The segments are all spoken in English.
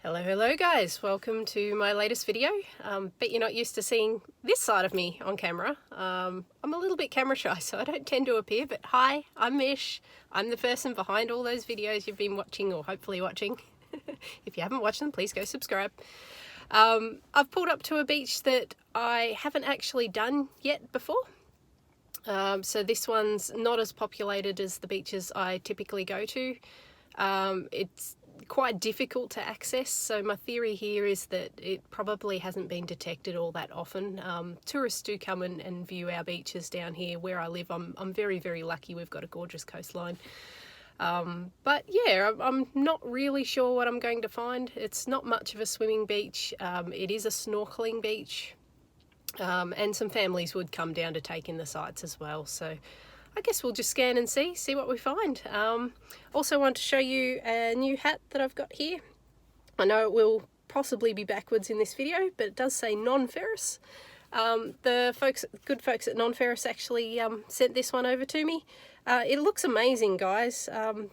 Hello guys, welcome to my latest video. Bet you're not used to seeing this side of me on camera. I'm a little bit camera shy, so I don't tend to appear, but hi, I'm Mish. I'm the person behind all those videos you've been watching, or hopefully watching. If you haven't watched them, please go subscribe. I've pulled up to a beach that I haven't actually done yet before. So this one's not as populated as the beaches I typically go to. It's quite difficult to access, so my theory here is that it probably hasn't been detected all that often. Tourists do come and view our beaches down here where I live. I'm very lucky. We've got a gorgeous coastline, but yeah, I'm not really sure what I'm going to find. It's not much of a swimming beach. It is a snorkeling beach, and some families would come down to take in the sights as well, so I guess we'll just scan and see what we find. Also want to show you a new hat that I've got here. I know it will possibly be backwards in this video, but it does say non-ferrous. The good folks at non-ferrous actually sent this one over to me. It looks amazing, guys.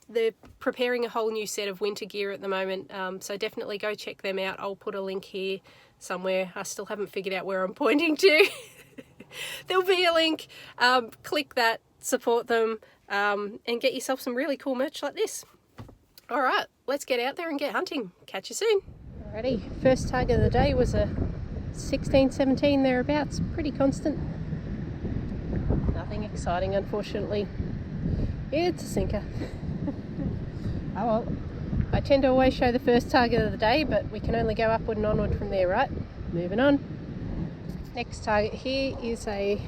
They're preparing a whole new set of winter gear at the moment, so definitely go check them out. I'll put a link here somewhere. I still haven't figured out where I'm pointing to. There'll be a link. Click that, support them, and get yourself some really cool merch like this. Alright, let's get out there and get hunting. Catch you soon. Alrighty, first target of the day was a 16-17 thereabouts, pretty constant. Nothing exciting, unfortunately. It's a sinker. Oh well, I tend to always show the first target of the day, but we can only go upward and onward from there, right? Moving on. Next target here is a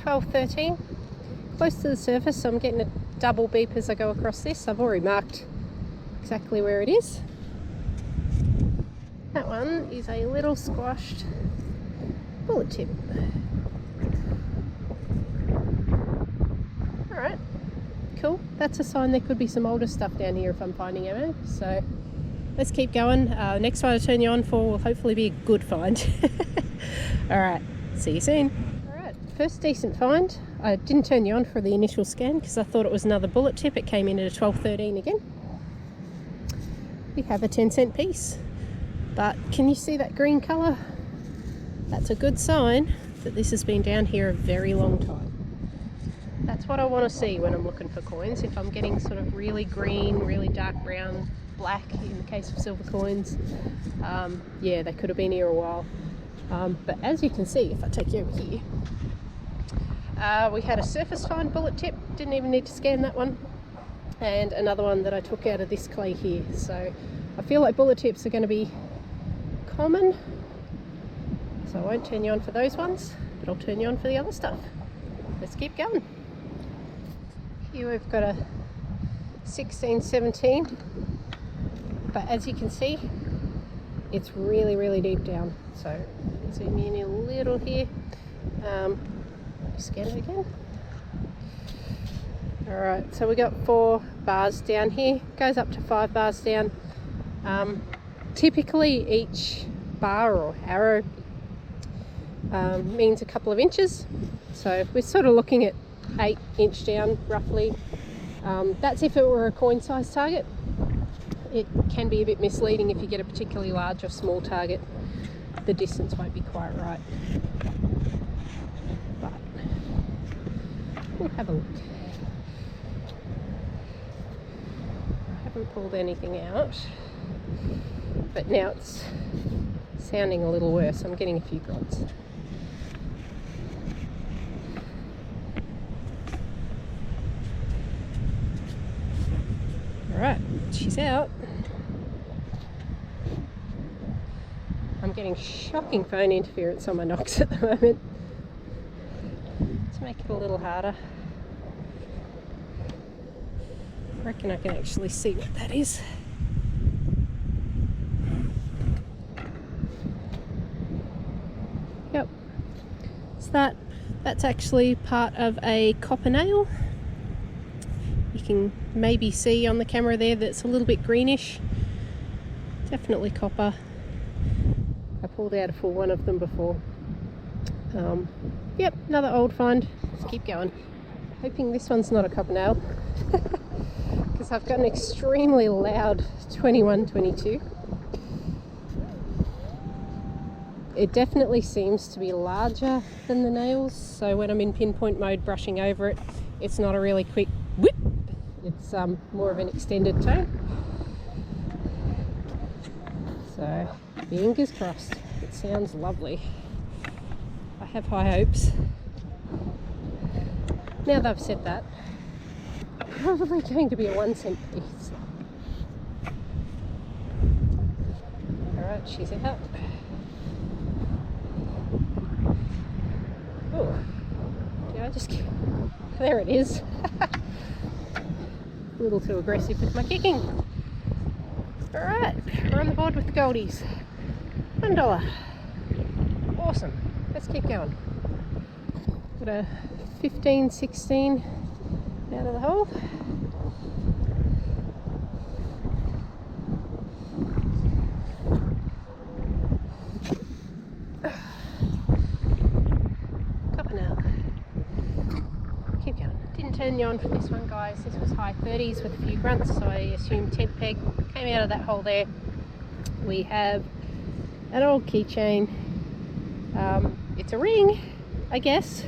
12-13. Close to the surface, so I'm getting a double beep as I go across this. I've already marked exactly where it is. That one is a little squashed bullet tip. Alright, cool. That's a sign there could be some older stuff down here if I'm finding ammo. So let's keep going. Next one I turn you on for will hopefully be a good find. Alright, see you soon. First decent find. I didn't turn you on for the initial scan because I thought it was another bullet tip. It came in at a 12-13 again. We have a 10-cent piece. But can you see that green colour? That's a good sign that this has been down here a very long time. That's what I want to see when I'm looking for coins. If I'm getting sort of really green, really dark brown, black in the case of silver coins, yeah, they could have been here a while. But as you can see, if I take you over here, we had a surface find bullet tip, didn't even need to scan that one, and another one that I took out of this clay here. So I feel like bullet tips are going to be common, so I won't turn you on for those ones, but I'll turn you on for the other stuff. Let's keep going. Here we've got a 16-17, but as you can see, it's really deep down. So zoom in a little here. Scan it again. Alright, so we got 4 bars down here, goes up to 5 bars down. Typically each bar or arrow means a couple of inches, so we're sort of looking at 8 inch down roughly. That's if it were a coin size target. It can be a bit misleading if you get a particularly large or small target. The distance won't be quite right. We'll have a look. I haven't pulled anything out, but now it's sounding a little worse. I'm getting a few grods. Alright, she's out. I'm getting shocking phone interference on my Nokta at the moment. Make it a little harder. I reckon I can actually see what that is. Yep, it's that's actually part of a copper nail. You can maybe see on the camera there that's a little bit greenish. Definitely copper. I pulled out a full one of them before. Yep, another old find. Let's keep going. Hoping this one's not a copper nail because I've got an extremely loud 21-22. It definitely seems to be larger than the nails, so when I'm in pinpoint mode brushing over it, it's not a really quick whip. It's more of an extended tone. So fingers crossed. It sounds lovely. I have high hopes. Now that I've said that, probably going to be a 1 cent piece. Alright, she's out. Oh, did I just... There it is. A little too aggressive with my kicking. Alright, we're on the board with the goldies. $1. Awesome. Let's keep going. Got a 15, 16 out of the hole. Copper now. Keep going. Didn't turn you on for this one, guys. This was high 30s with a few grunts, so I assume tent peg came out of that hole there. We have an old keychain. It's a ring, I guess.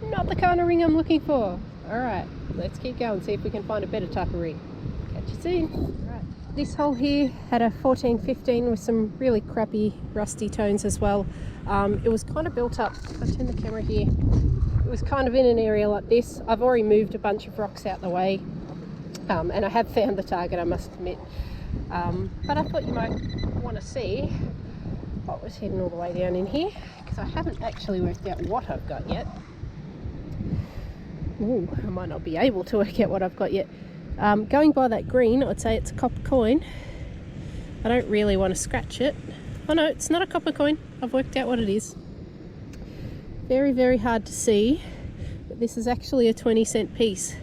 Not the kind of ring I'm looking for. Alright, let's keep going, see if we can find a better type of ring. Catch you soon. Right. This hole here had a 14-15 with some really crappy rusty tones as well. It was kind of built up. If I turn the camera here, it was kind of in an area like this. I've already moved a bunch of rocks out the way, and I have found the target, I must admit. But I thought you might want to see what was hidden all the way down in here, because I haven't actually worked out what I've got yet. Ooh, I might not be able to work out what I've got yet. Going by that green, I'd say it's a copper coin. I don't really want to scratch it. Oh no, it's not a copper coin. I've worked out what it is. Very, very hard to see, but this is actually a 20-cent piece.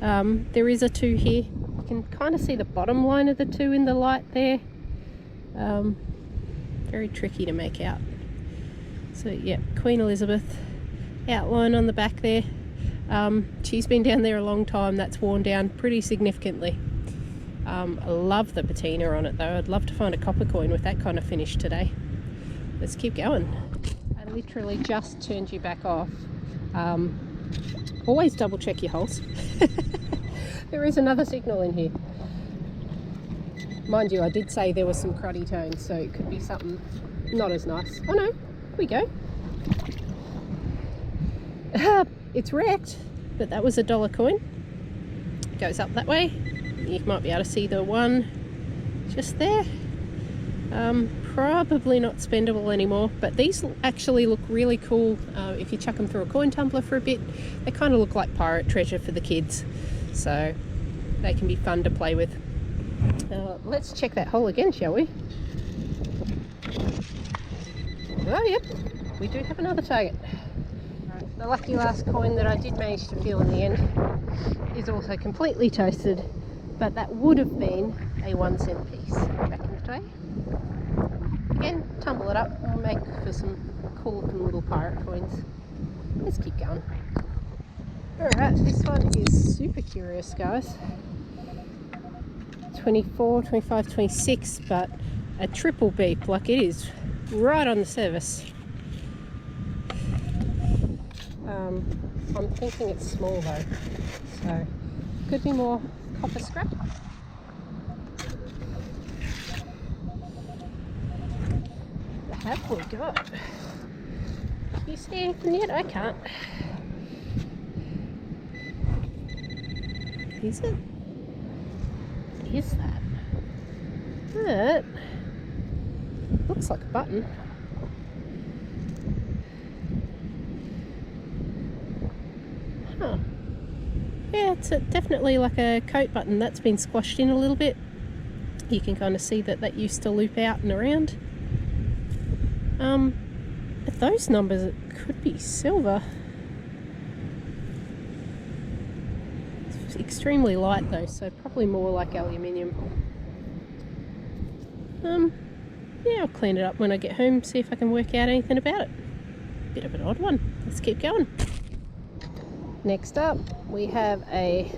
There is a 2 here. You can kind of see the bottom line of the 2 in the light there. Very tricky to make out. So yeah, Queen Elizabeth outline on the back there. She's been down there a long time. That's worn down pretty significantly. I love the patina on it though. I'd love to find a copper coin with that kind of finish today. Let's keep going. I literally just turned you back off. Always double check your holes. There is another signal in here. Mind you, I did say there was some cruddy tones, so it could be something not as nice. Oh no, here we go. It's wrecked, but that was a $1 coin. It goes up that way. You might be able to see the one just there. Probably not spendable anymore, but these actually look really cool if you chuck them through a coin tumbler for a bit. They kind of look like pirate treasure for the kids, so they can be fun to play with. Let's check that hole again, shall we? Oh yep, we do have another target. Right, the lucky last coin that I did manage to feel in the end is also completely toasted, but that would have been a 1 cent piece back in the day. Again, tumble it up and we'll make for some cool looking little pirate coins. Let's keep going. Alright, this one is super curious, guys. 24, 25, 26, but a triple beep, like it is right on the surface. I'm thinking it's small though, so could be more copper scrap. What have we got? Can you see anything yet? I can't. Is it? Is that? That looks like a button. Huh. Yeah, it's definitely like a coat button that's been squashed in a little bit. You can kind of see that that used to loop out and around. At those numbers, it could be silver. It's extremely light though, so probably more like aluminium. Yeah, I'll clean it up when I get home, see if I can work out anything about it. Bit of an odd one. Let's keep going. Next up, we have a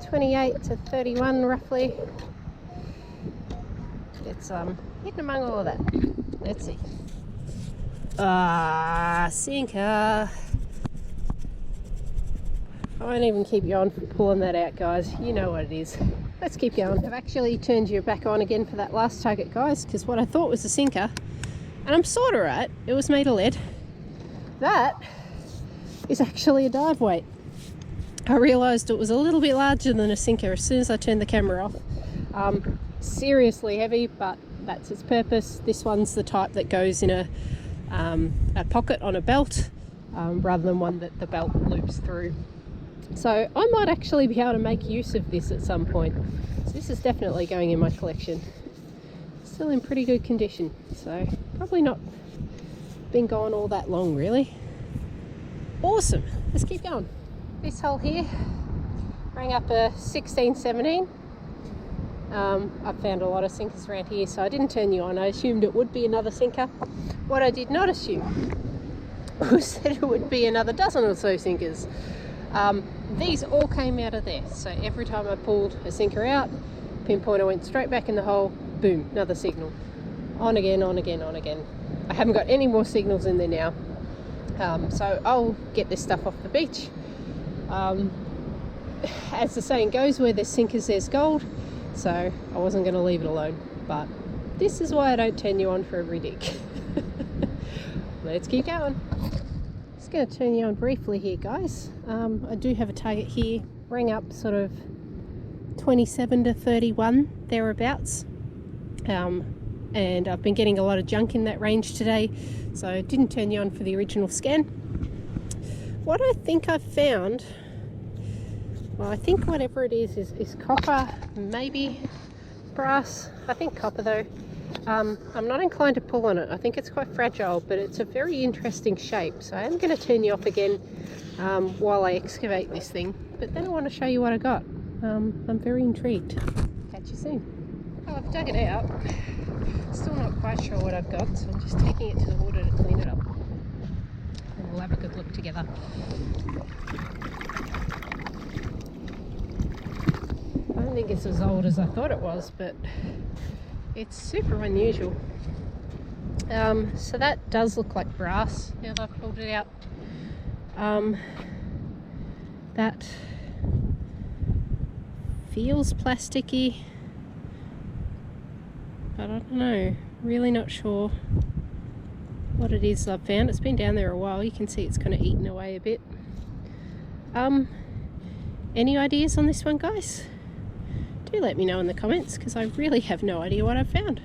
28 to 31 roughly. It's hidden among all of that. Let's see. Sinker. I won't even keep you on for pulling that out, guys. You know what it is. Let's keep going. I've actually turned you back on again for that last target, guys, because what I thought was a sinker, and I'm sort of right, it was made of lead. That is actually a dive weight. I realised it was a little bit larger than a sinker as soon as I turned the camera off. Seriously heavy, but that's its purpose. This one's the type that goes in a pocket on a belt, rather than one that the belt loops through. So I might actually be able to make use of this at some point. So this is definitely going in my collection. Still in pretty good condition, so probably not been gone all that long really. Awesome, let's keep going. This hole here rang up a 16-17. I've found a lot of sinkers around here, so I didn't turn you on. I assumed it would be another sinker. What I did not assume was that it would be another dozen or so sinkers. These all came out of there, so every time I pulled a sinker out, pinpointer went straight back in the hole, boom, another signal. On again, on again, on again. I haven't got any more signals in there now, so I'll get this stuff off the beach. As the saying goes, where there's sinkers there's gold, so I wasn't going to leave it alone, but this is why I don't turn you on for every dig. Let's keep going. Just going to turn you on briefly here, guys. I do have a target here, rang up sort of 27 to 31 thereabouts, and I've been getting a lot of junk in that range today, so I didn't turn you on for the original scan. What I think I've found, well, I think whatever it is copper, maybe brass. I think copper though. I'm not inclined to pull on it. I think it's quite fragile, but it's a very interesting shape. So I am going to turn you off again while I excavate this thing. But then I want to show you what I got. I'm very intrigued. Catch you soon. Oh, I've dug it out. Still not quite sure what I've got, so I'm just taking it to the water to clean it up. And we'll have a good look together. I don't think it's as old as I thought it was, but it's super unusual. So that does look like brass now that I've pulled it out. That feels plasticky. I don't know, really not sure what it is I've found. It's been down there a while. You can see it's kind of eaten away a bit. Any ideas on this one, guys? Do let me know in the comments, because I really have no idea what I've found.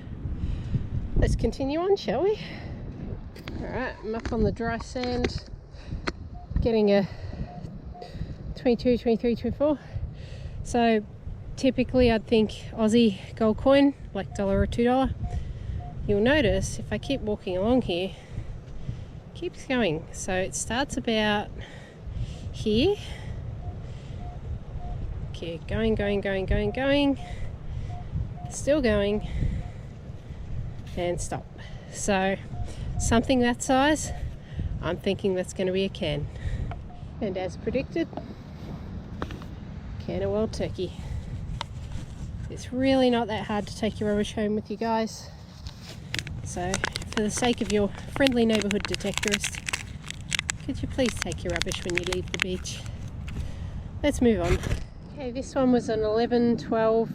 Let's continue on, shall we? Alright, I'm up on the dry sand, getting a 22, 23, 24. So typically I'd think Aussie gold coin, like $1 or $2. You'll notice if I keep walking along here, it keeps going. So it starts about here. Okay, going, still going, and stop. So something that size, I'm thinking that's going to be a can. And as predicted, can of wild turkey. It's really not that hard to take your rubbish home with you guys. So for the sake of your friendly neighbourhood detectorist, could you please take your rubbish when you leave the beach? Let's move on. Okay, this one was an 11, 12,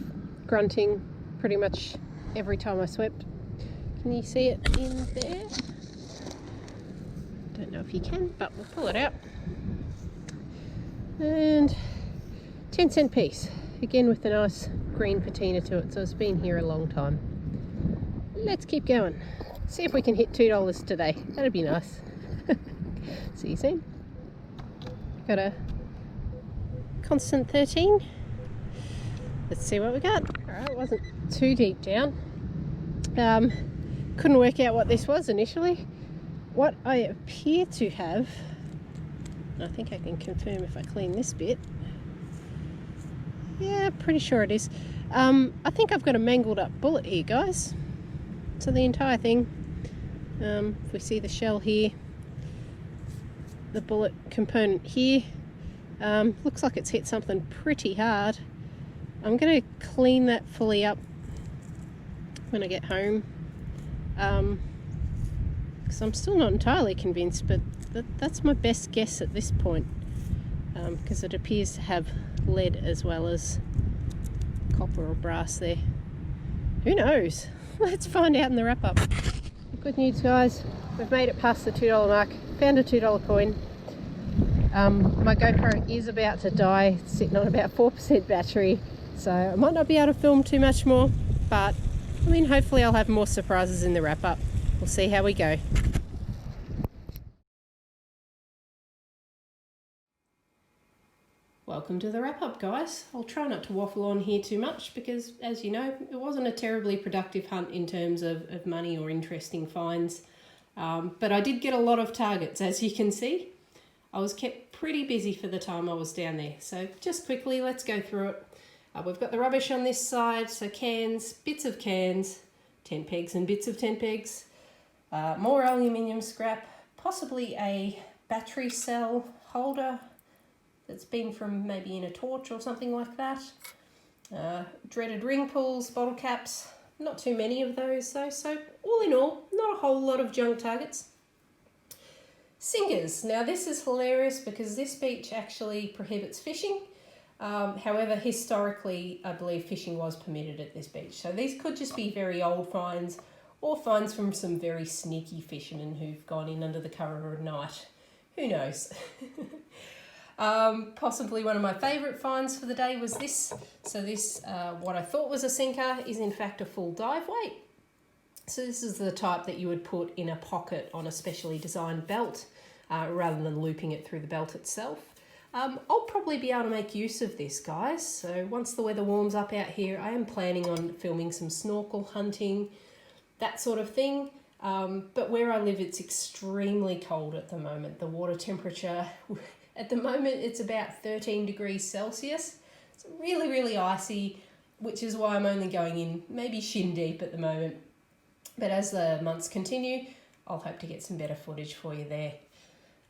grunting pretty much every time I swept. Can you see it in there? Don't know if you can, but we'll pull it out. And 10-cent piece, again with a nice green patina to it, so it's been here a long time. Let's keep going. See if we can hit $2 today. That'd be nice. See you soon. Got a constant 13. Let's see what we got. Alright, it wasn't too deep down. Couldn't work out what this was initially. What I appear to have, I think I can confirm if I clean this bit. Yeah, pretty sure it is. I think I've got a mangled up bullet here, guys. So the entire thing, if we see the shell here, the bullet component here, looks like it's hit something pretty hard. I'm going to clean that fully up when I get home. because I'm still not entirely convinced, but that's my best guess at this point, because it appears to have lead as well as copper or brass there. Who knows? Let's find out in the wrap up. Good news, guys, we've made it past the $2 mark, found a $2 coin. My GoPro is about to die, it's sitting on about 4% battery, so I might not be able to film too much more, but I mean, hopefully I'll have more surprises in the wrap up. We'll see how we go. Welcome to the wrap up, guys. I'll try not to waffle on here too much because, as you know, it wasn't a terribly productive hunt in terms of money or interesting finds, but I did get a lot of targets, as you can see. I was kept pretty busy for the time I was down there. So just quickly, let's go through it. We've got the rubbish on this side, so cans, bits of cans, tent pegs and bits of tent pegs, more aluminium scrap, possibly a battery cell holder that's been from maybe in a torch or something like that. Dreaded ring pulls, bottle caps, not too many of those though, so all in all, not a whole lot of junk targets. Sinkers. Now this is hilarious because this beach actually prohibits fishing. However, historically, I believe fishing was permitted at this beach. So these could just be very old finds or finds from some very sneaky fishermen who've gone in under the cover of night. Who knows? Possibly one of my favourite finds for the day was this. So this, what I thought was a sinker, is in fact a full dive weight. So this is the type that you would put in a pocket on a specially designed belt, rather than looping it through the belt itself. I'll probably be able to make use of this, guys. So once the weather warms up out here, I am planning on filming some snorkel hunting, that sort of thing. But where I live, it's extremely cold at the moment. The water temperature, at the moment, it's about 13 degrees Celsius. It's really, really icy, which is why I'm only going in maybe shin deep at the moment. But as the months continue, I'll hope to get some better footage for you there.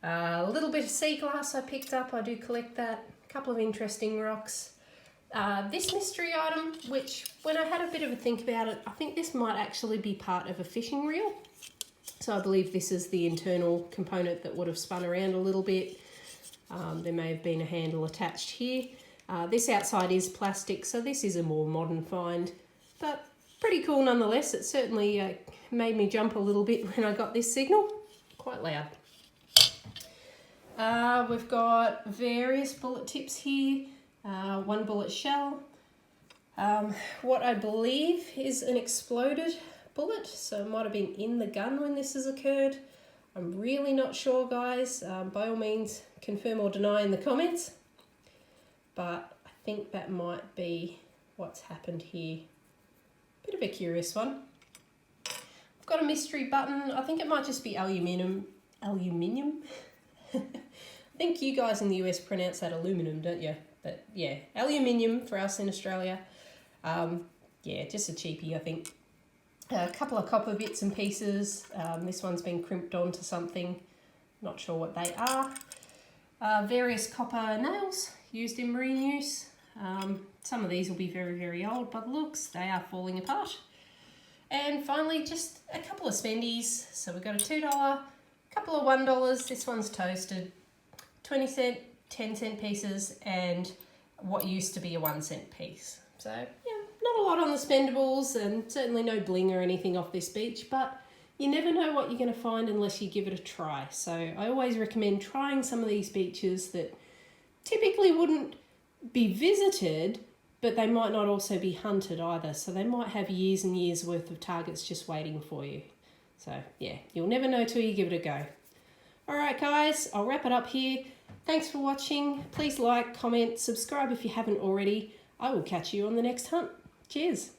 A little bit of sea glass I picked up, I do collect that. A couple of interesting rocks. This mystery item, which when I had a bit of a think about it, I think this might actually be part of a fishing reel. So I believe this is the internal component that would have spun around a little bit. There may have been a handle attached here. This outside is plastic, so this is a more modern find, but pretty cool nonetheless. It certainly made me jump a little bit when I got this signal. Quite loud. We've got various bullet tips here. 1 bullet shell. What I believe is an exploded bullet, so it might have been in the gun when this has occurred. I'm really not sure, guys. By all means, confirm or deny in the comments. But I think that might be what's happened here. Bit of a curious one. I've got a mystery button. I think it might just be aluminium. Aluminium? I think you guys in the US pronounce that aluminum, don't you? But yeah, aluminium for us in Australia. Yeah, just a cheapie, I think. A couple of copper bits and pieces. This one's been crimped onto something. Not sure what they are. Various copper nails used in marine use. Some of these will be very, very old by the looks. They are falling apart. And finally, just a couple of spendies. So we've got a $2, a couple of $1. This one's toasted. 20-cent, 10-cent pieces, and what used to be a 1-cent piece. So, yeah, not a lot on the spendables, and certainly no bling or anything off this beach, but you never know what you're going to find unless you give it a try. So I always recommend trying some of these beaches that typically wouldn't be visited, but they might not also be hunted either. So they might have years and years worth of targets just waiting for you. So yeah, you'll never know till you give it a go. All right, guys, I'll wrap it up here. Thanks for watching. Please like, comment, subscribe if you haven't already. I will catch you on the next hunt. Cheers.